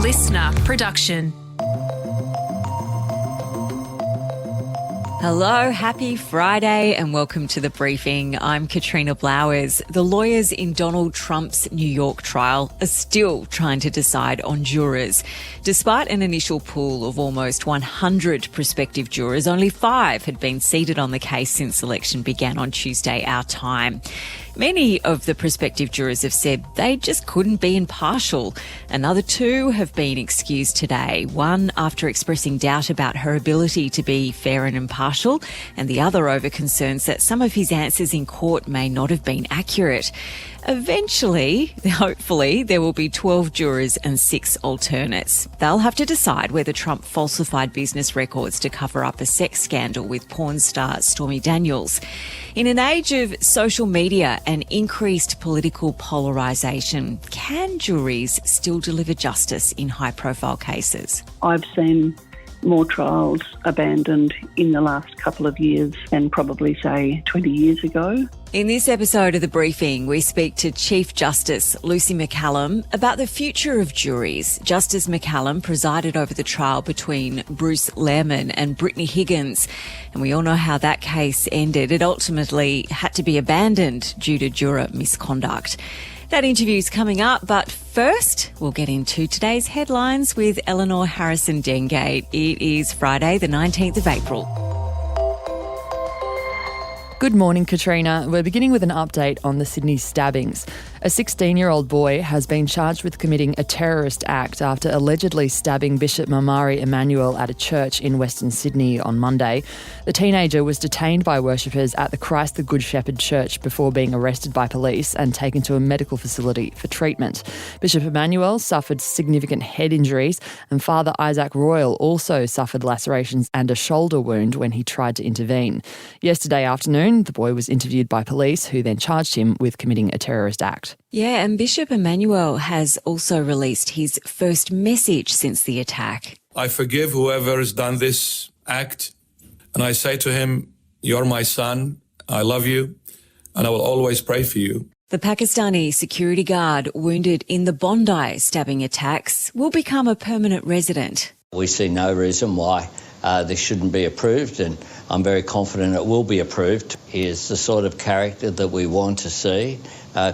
listener production. Hello, happy Friday and welcome to The Briefing. I'm Katrina Blowers. The lawyers in Donald Trump's New York trial are still trying to decide on jurors. Despite an initial pool of almost 100 prospective jurors, only 5 had been seated on the case since election began on Tuesday, our time. Many of the prospective jurors have said they just couldn't be impartial. Another 2 have been excused today, one after expressing doubt about her ability to be fair and impartial, and the other over concerns that some of his answers in court may not have been accurate. Eventually, hopefully, there will be 12 jurors and 6 alternates. They'll have to decide whether Trump falsified business records to cover up a sex scandal with porn star Stormy Daniels. In an age of social media and increased political polarisation, can juries still deliver justice in high-profile cases? I've seen more trials abandoned in the last couple of years than probably, say, 20 years ago. In this episode of The Briefing, we speak to Chief Justice Lucy McCallum about the future of juries. Justice McCallum presided over the trial between Bruce Lehrmann and Brittany Higgins, and we all know how that case ended. It ultimately had to be abandoned due to juror misconduct. That interview's coming up, but first we'll get into today's headlines with Eleanor Harrison-Dengate. It is Friday, the 19th of April. Good morning, Katrina. We're beginning with an update on the Sydney stabbings. A 16-year-old boy has been charged with committing a terrorist act after allegedly stabbing Bishop Mamari Emmanuel at a church in Western Sydney on Monday. The teenager was detained by worshippers at the Christ the Good Shepherd Church before being arrested by police and taken to a medical facility for treatment. Bishop Emmanuel suffered significant head injuries, and Father Isaac Royal also suffered lacerations and a shoulder wound when he tried to intervene. Yesterday afternoon, the boy was interviewed by police, who then charged him with committing a terrorist act. Yeah, and Bishop Emmanuel has also released his first message since the attack. I forgive whoever has done this act, and I say to him, "You're my son, I love you, and I will always pray for you." The Pakistani security guard wounded in the Bondi stabbing attacks will become a permanent resident. We see no reason why this shouldn't be approved, and I'm very confident it will be approved. He is the sort of character that we want to see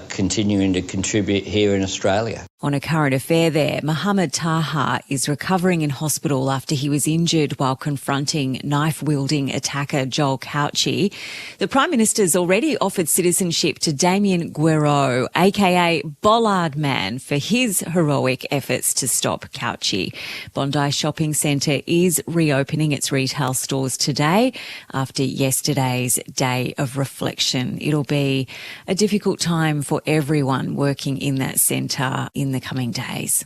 continuing to contribute here in Australia. On a current affair there, Mohammed Taha is recovering in hospital after he was injured while confronting knife-wielding attacker Joel Cauchi. The Prime Minister's already offered citizenship to Damien Guerreau, aka Bollard Man, for his heroic efforts to stop Cauchi. Bondi Shopping Centre is reopening its retail stores today after yesterday's day of reflection. It'll be a difficult time for everyone working in that centre in the coming days.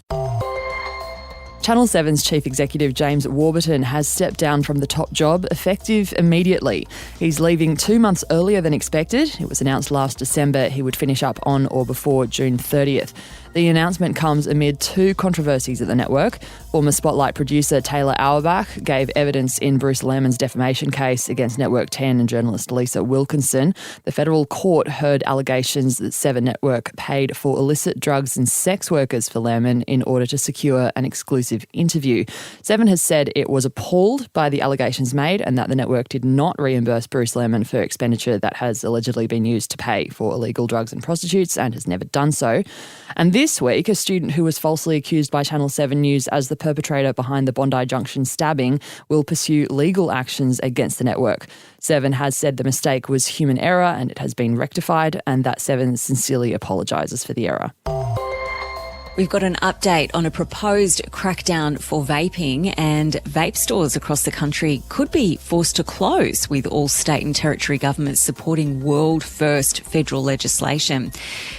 Channel 7's Chief Executive James Warburton has stepped down from the top job effective immediately. He's leaving 2 months earlier than expected. It was announced last December he would finish up on or before June 30th. The announcement comes amid 2 controversies at the network. Former Spotlight producer Taylor Auerbach gave evidence in Bruce Lehrmann's defamation case against Network 10 and journalist Lisa Wilkinson. The federal court heard allegations that 7 Network paid for illicit drugs and sex workers for Lehrmann in order to secure an exclusive interview. 7 has said it was appalled by the allegations made and that the network did not reimburse Bruce Lehrmann for expenditure that has allegedly been used to pay for illegal drugs and prostitutes and has never done so. And this week, a student who was falsely accused by Channel 7 News as the perpetrator behind the Bondi Junction stabbing will pursue legal actions against the network. 7 has said the mistake was human error and it has been rectified, and that 7 sincerely apologises for the error. We've got an update on a proposed crackdown for vaping, and vape stores across the country could be forced to close, with all state and territory governments supporting world-first federal legislation.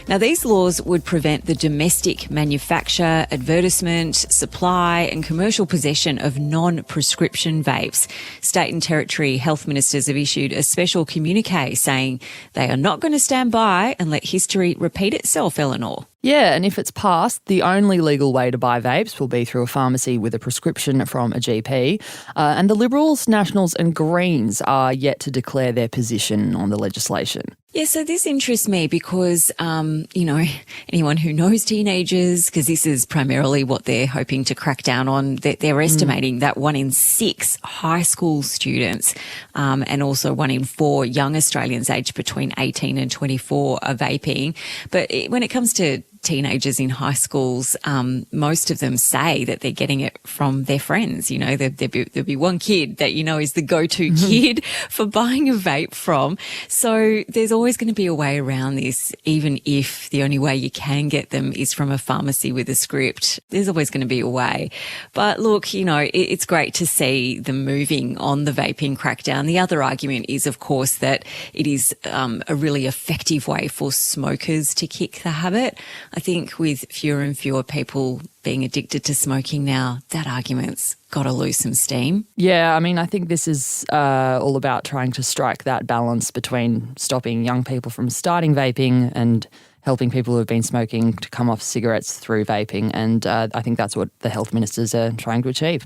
Now, these laws would prevent the domestic manufacture, advertisement, supply and commercial possession of non-prescription vapes. State and territory health ministers have issued a special communique saying they are not going to stand by and let history repeat itself, Eleanor. Yeah, and if it's passed, the only legal way to buy vapes will be through a pharmacy with a prescription from a GP. And the Liberals, Nationals and Greens are yet to declare their position on the legislation. Yeah, so this interests me because, anyone who knows teenagers, because this is primarily what they're hoping to crack down on, they're estimating that 1 in 6 high school students and also 1 in 4 young Australians aged between 18 and 24 are vaping. But when it comes to teenagers in high schools, most of them say that they're getting it from their friends. You know, there'll be one kid that, is the go-to kid for buying a vape from. So there's always going to be a way around this, even if the only way you can get them is from a pharmacy with a script. There's always going to be a way. But look, it's great to see them moving on the vaping crackdown. The other argument is, of course, that it is a really effective way for smokers to kick the habit. I think with fewer and fewer people being addicted to smoking now, that argument's got to lose some steam. Yeah, I mean, I think this is all about trying to strike that balance between stopping young people from starting vaping and helping people who have been smoking to come off cigarettes through vaping. And I think that's what the health ministers are trying to achieve.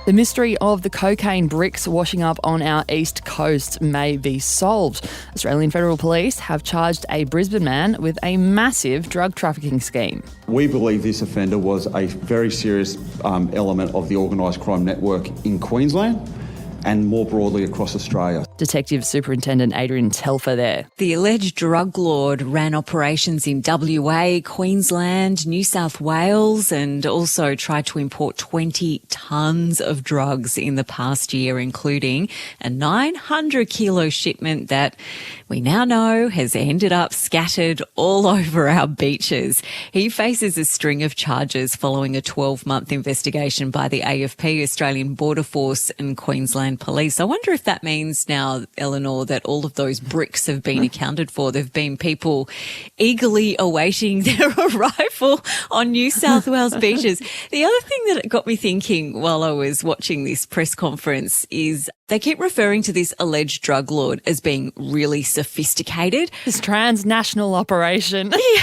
The mystery of the cocaine bricks washing up on our east coast may be solved. Australian Federal Police have charged a Brisbane man with a massive drug trafficking scheme. We believe this offender was a very serious element of the organised crime network in Queensland and more broadly across Australia. Detective Superintendent Adrian Telfer there. The alleged drug lord ran operations in WA, Queensland, New South Wales, and also tried to import 20 tonnes of drugs in the past year, including a 900-kilo shipment that we now know has ended up scattered all over our beaches. He faces a string of charges following a 12-month investigation by the AFP, Australian Border Force, and Queensland Police. I wonder if that means now, Eleanor, that all of those bricks have been accounted for. There have been people eagerly awaiting their arrival on New South Wales beaches. The other thing that got me thinking while I was watching this press conference is they keep referring to this alleged drug lord as being really sophisticated. This transnational operation. Yeah.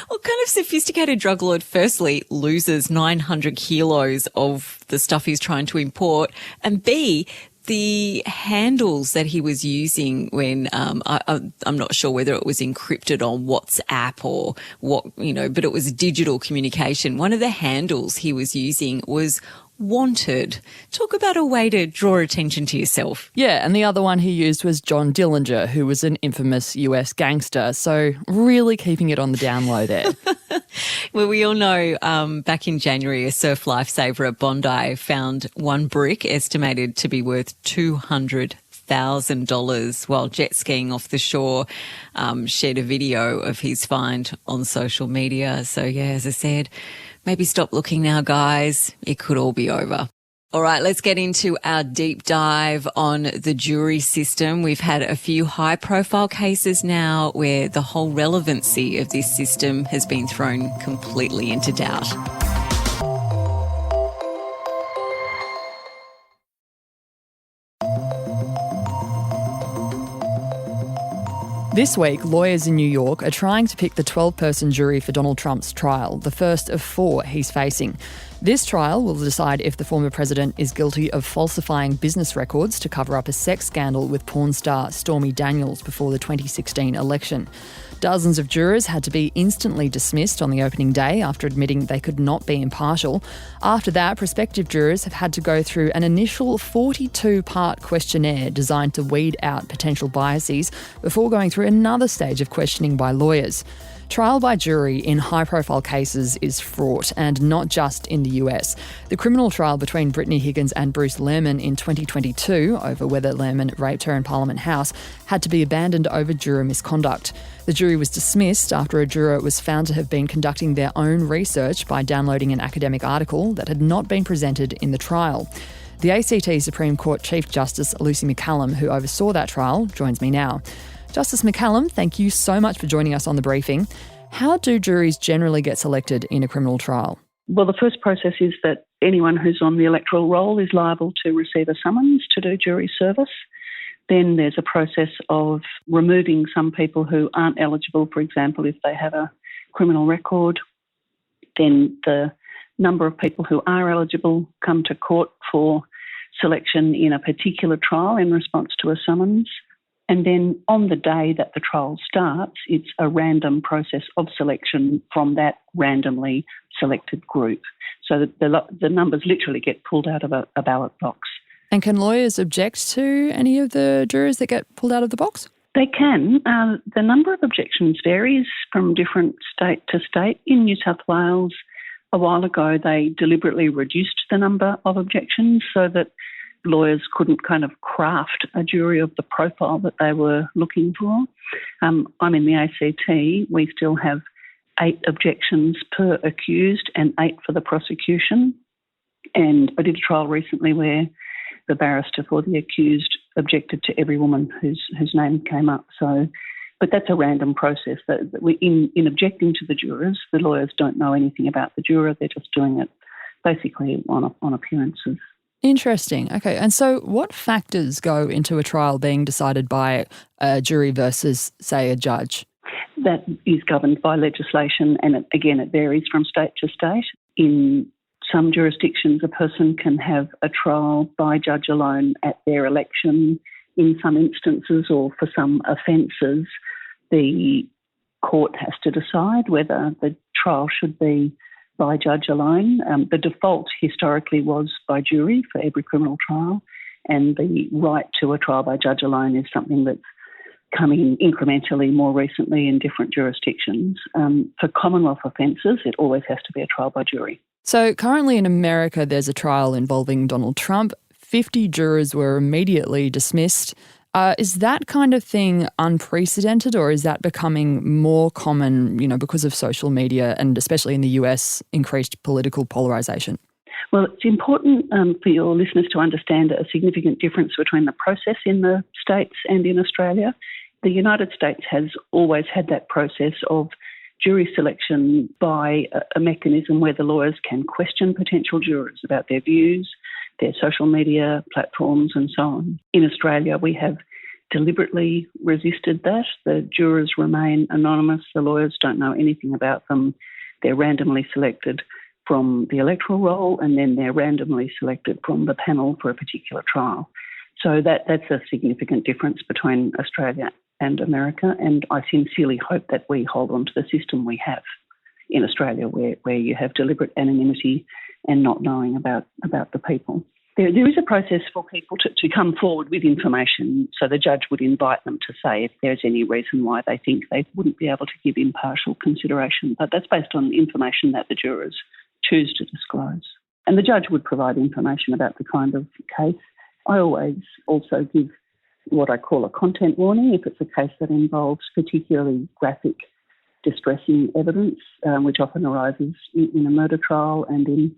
What kind of sophisticated drug lord firstly loses 900 kilos of the stuff he's trying to import, and B, the handles that he was using when I'm not sure whether it was encrypted on WhatsApp or what, but it was digital communication. One of the handles he was using was wanted. Talk about a way to draw attention to yourself. Yeah, and the other one he used was John Dillinger, who was an infamous US gangster. So really keeping it on the down low there. Well, we all know back in January, a surf lifesaver at Bondi found one brick estimated to be worth $200,000 while jet skiing off the shore, shared a video of his find on social media. So, yeah, as I said, maybe stop looking now, guys. It could all be over. All right, let's get into our deep dive on the jury system. We've had a few high-profile cases now where the whole relevancy of this system has been thrown completely into doubt. This week, lawyers in New York are trying to pick the 12-person jury for Donald Trump's trial, the first of 4 he's facing. This trial will decide if the former president is guilty of falsifying business records to cover up a sex scandal with porn star Stormy Daniels before the 2016 election. Dozens of jurors had to be instantly dismissed on the opening day after admitting they could not be impartial. After that, prospective jurors have had to go through an initial 42-part questionnaire designed to weed out potential biases before going through another stage of questioning by lawyers. Trial by jury in high-profile cases is fraught, and not just in the US. The criminal trial between Brittany Higgins and Bruce Lehrmann in 2022 over whether Lehrmann raped her in Parliament House had to be abandoned over juror misconduct. The jury was dismissed after a juror was found to have been conducting their own research by downloading an academic article that had not been presented in the trial. The ACT Supreme Court Chief Justice Lucy McCallum, who oversaw that trial, joins me now. Justice McCallum, thank you so much for joining us on the briefing. How do juries generally get selected in a criminal trial? Well, the first process is that anyone who's on the electoral roll is liable to receive a summons to do jury service. Then there's a process of removing some people who aren't eligible, for example, if they have a criminal record. Then the number of people who are eligible come to court for selection in a particular trial in response to a summons. And then on the day that the trial starts, it's a random process of selection from that randomly selected group. So that the numbers literally get pulled out of a ballot box. And can lawyers object to any of the jurors that get pulled out of the box? They can. The number of objections varies from different state to state. In New South Wales, a while ago, they deliberately reduced the number of objections so that lawyers couldn't kind of craft a jury of the profile that they were looking for. I'm in the ACT. We still have 8 objections per accused and 8 for the prosecution. And I did a trial recently where the barrister for the accused objected to every woman whose name came up. But that's a random process. That in objecting to the jurors, the lawyers don't know anything about the juror. They're just doing it basically on appearances. Interesting. Okay. And so what factors go into a trial being decided by a jury versus, say, a judge? That is governed by legislation, and it varies from state to state. In some jurisdictions, a person can have a trial by judge alone at their election. In some instances, or for some offences, the court has to decide whether the trial should be by judge alone. The default historically was by jury for every criminal trial, and the right to a trial by judge alone is something that's coming incrementally more recently in different jurisdictions. For Commonwealth offences, it always has to be a trial by jury. So currently in America, there's a trial involving Donald Trump. 50 jurors were immediately dismissed. Is that kind of thing unprecedented, or is that becoming more common, because of social media and especially in the US, increased political polarisation? Well, it's important for your listeners to understand a significant difference between the process in the States and in Australia. The United States has always had that process of jury selection by a mechanism where the lawyers can question potential jurors about their views, their social media platforms and so on. In Australia, we have deliberately resisted that. The jurors remain anonymous. The lawyers don't know anything about them. They're randomly selected from the electoral roll, and then they're randomly selected from the panel for a particular trial. So that's a significant difference between Australia and America, and I sincerely hope that we hold on to the system we have in Australia where you have deliberate anonymity and not knowing about the people. There is a process for people to come forward with information, so the judge would invite them to say if there's any reason why they think they wouldn't be able to give impartial consideration, but that's based on information that the jurors choose to disclose. And the judge would provide information about the kind of case. I always also give what I call a content warning if it's a case that involves particularly graphic, distressing evidence, which often arises in a murder trial, and in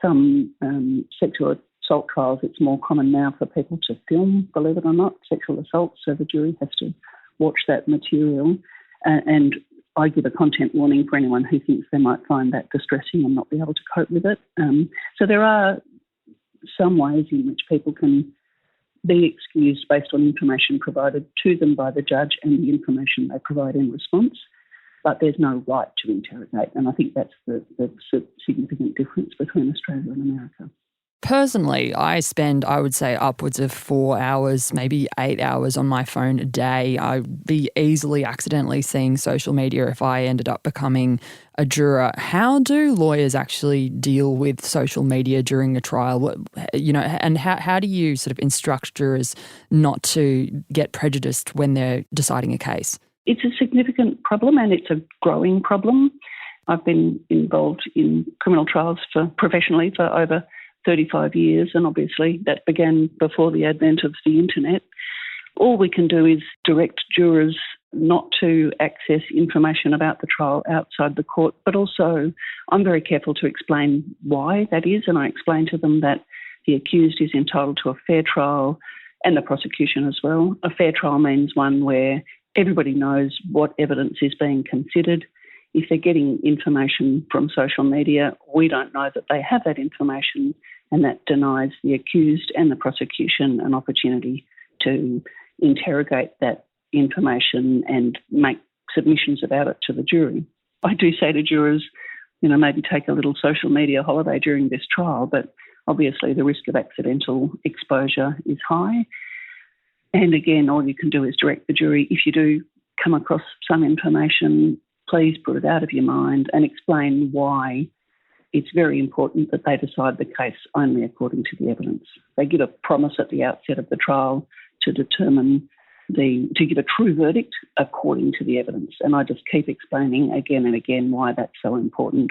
some sexual assault trials it's more common now for people to film, believe it or not, sexual assault, so the jury has to watch that material. And I give a content warning for anyone who thinks they might find that distressing and not be able to cope with it. So there are some ways in which people can be excused based on information provided to them by the judge and the information they provide in response, but there's no right to interrogate. And I think that's the significant difference between Australia and America. Personally, I spend, I would say, upwards of 4 hours, maybe 8 hours on my phone a day. I'd be easily accidentally seeing social media if I ended up becoming a juror. How do lawyers actually deal with social media during a trial? And how do you sort of instruct jurors not to get prejudiced when they're deciding a case? It's a significant problem, and it's a growing problem. I've been involved in criminal trials professionally for over 35 years, and obviously that began before the advent of the internet. All we can do is direct jurors not to access information about the trial outside the court, but also I'm very careful to explain why that is, and I explain to them that the accused is entitled to a fair trial, and the prosecution as well. A fair trial means one where everybody knows what evidence is being considered. If they're getting information from social media, we don't know that they have that information, and that denies the accused and the prosecution an opportunity to interrogate that information and make submissions about it to the jury. I do say to jurors, maybe take a little social media holiday during this trial, but obviously the risk of accidental exposure is high. And again, all you can do is direct the jury. If you do come across some information, please put it out of your mind and explain why it's very important that they decide the case only according to the evidence. They give a promise at the outset of the trial to determine to give a true verdict according to the evidence. And I just keep explaining again and again why that's so important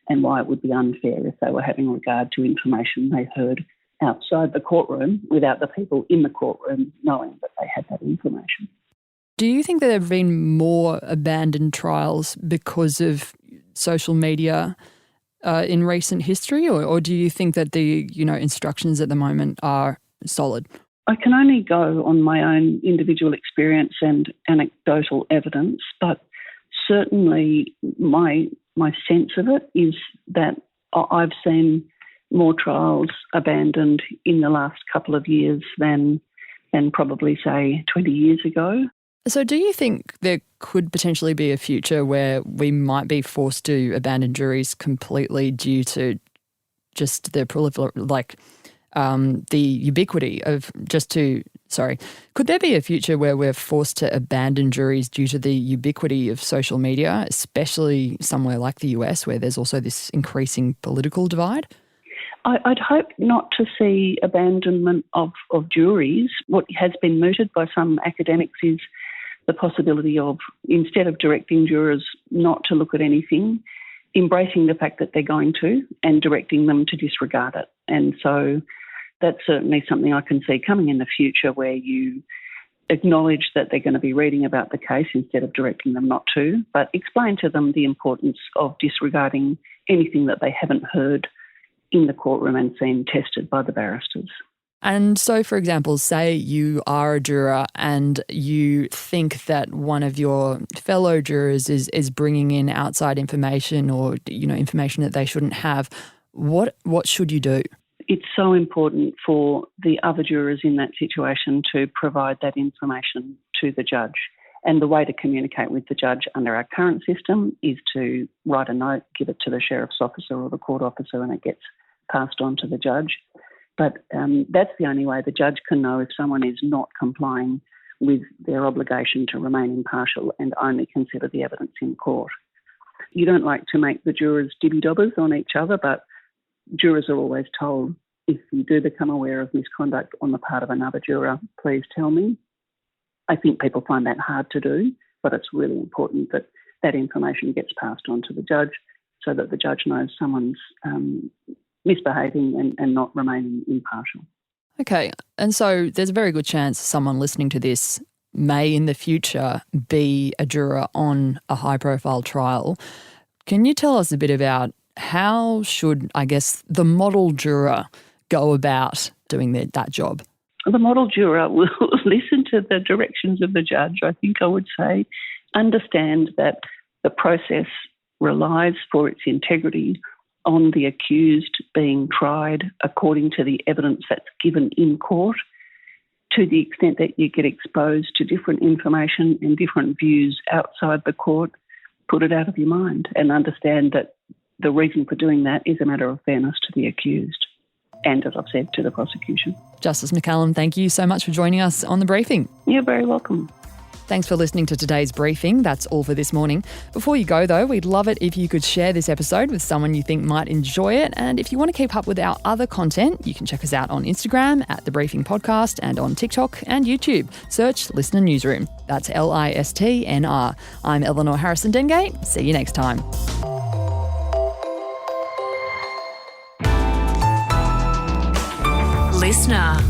and why it would be unfair if they were having regard to information they heard outside the courtroom without the people in the courtroom knowing that they had that information. Do you think that there have been more abandoned trials because of social media in recent history, or do you think that the instructions at the moment are solid? I can only go on my own individual experience and anecdotal evidence, but certainly my sense of it is that I've seen more trials abandoned in the last couple of years than probably, say, 20 years ago. So do you think there could potentially be a future where we might be forced to abandon juries completely due to just the the ubiquity of could there be a future where we're forced to abandon juries due to the ubiquity of social media, especially somewhere like the US where there's also this increasing political divide? I'd hope not to see abandonment of juries. What has been mooted by some academics is the possibility of, instead of directing jurors not to look at anything, embracing the fact that they're going to and directing them to disregard it. And so that's certainly something I can see coming in the future, where you acknowledge that they're going to be reading about the case instead of directing them not to, but explain to them the importance of disregarding anything that they haven't heard in the courtroom and seen tested by the barristers. And so, for example, say you are a juror and you think that one of your fellow jurors is bringing in outside information or, information that they shouldn't have. What should you do? It's so important for the other jurors in that situation to provide that information to the judge. And the way to communicate with the judge under our current system is to write a note, give it to the sheriff's officer or the court officer, and it gets passed on to the judge. But that's the only way the judge can know if someone is not complying with their obligation to remain impartial and only consider the evidence in court. You don't like to make the jurors dibby-dobbers on each other, but jurors are always told, if you do become aware of misconduct on the part of another juror, please tell me. I think people find that hard to do, but it's really important that that information gets passed on to the judge so that the judge knows someone's misbehaving and not remaining impartial. Okay, and so there's a very good chance someone listening to this may in the future be a juror on a high-profile trial. Can you tell us a bit about how should, the model juror go about doing that job? The model juror will listen to the directions of the judge, I think I would say, understand that the process relies for its integrity on the accused being tried according to the evidence that's given in court. To the extent that you get exposed to different information and different views outside the court, put it out of your mind and understand that the reason for doing that is a matter of fairness to the accused and, as I've said, to the prosecution. Justice McCallum, thank you so much for joining us on The Briefing. You're very welcome. Thanks for listening to today's briefing. That's all for this morning. Before you go, though, we'd love it if you could share this episode with someone you think might enjoy it. And if you want to keep up with our other content, you can check us out on Instagram at The Briefing Podcast and on TikTok and YouTube. Search Listener Newsroom. That's LISTNR. I'm Eleanor Harrison-Dengate. See you next time. Listener.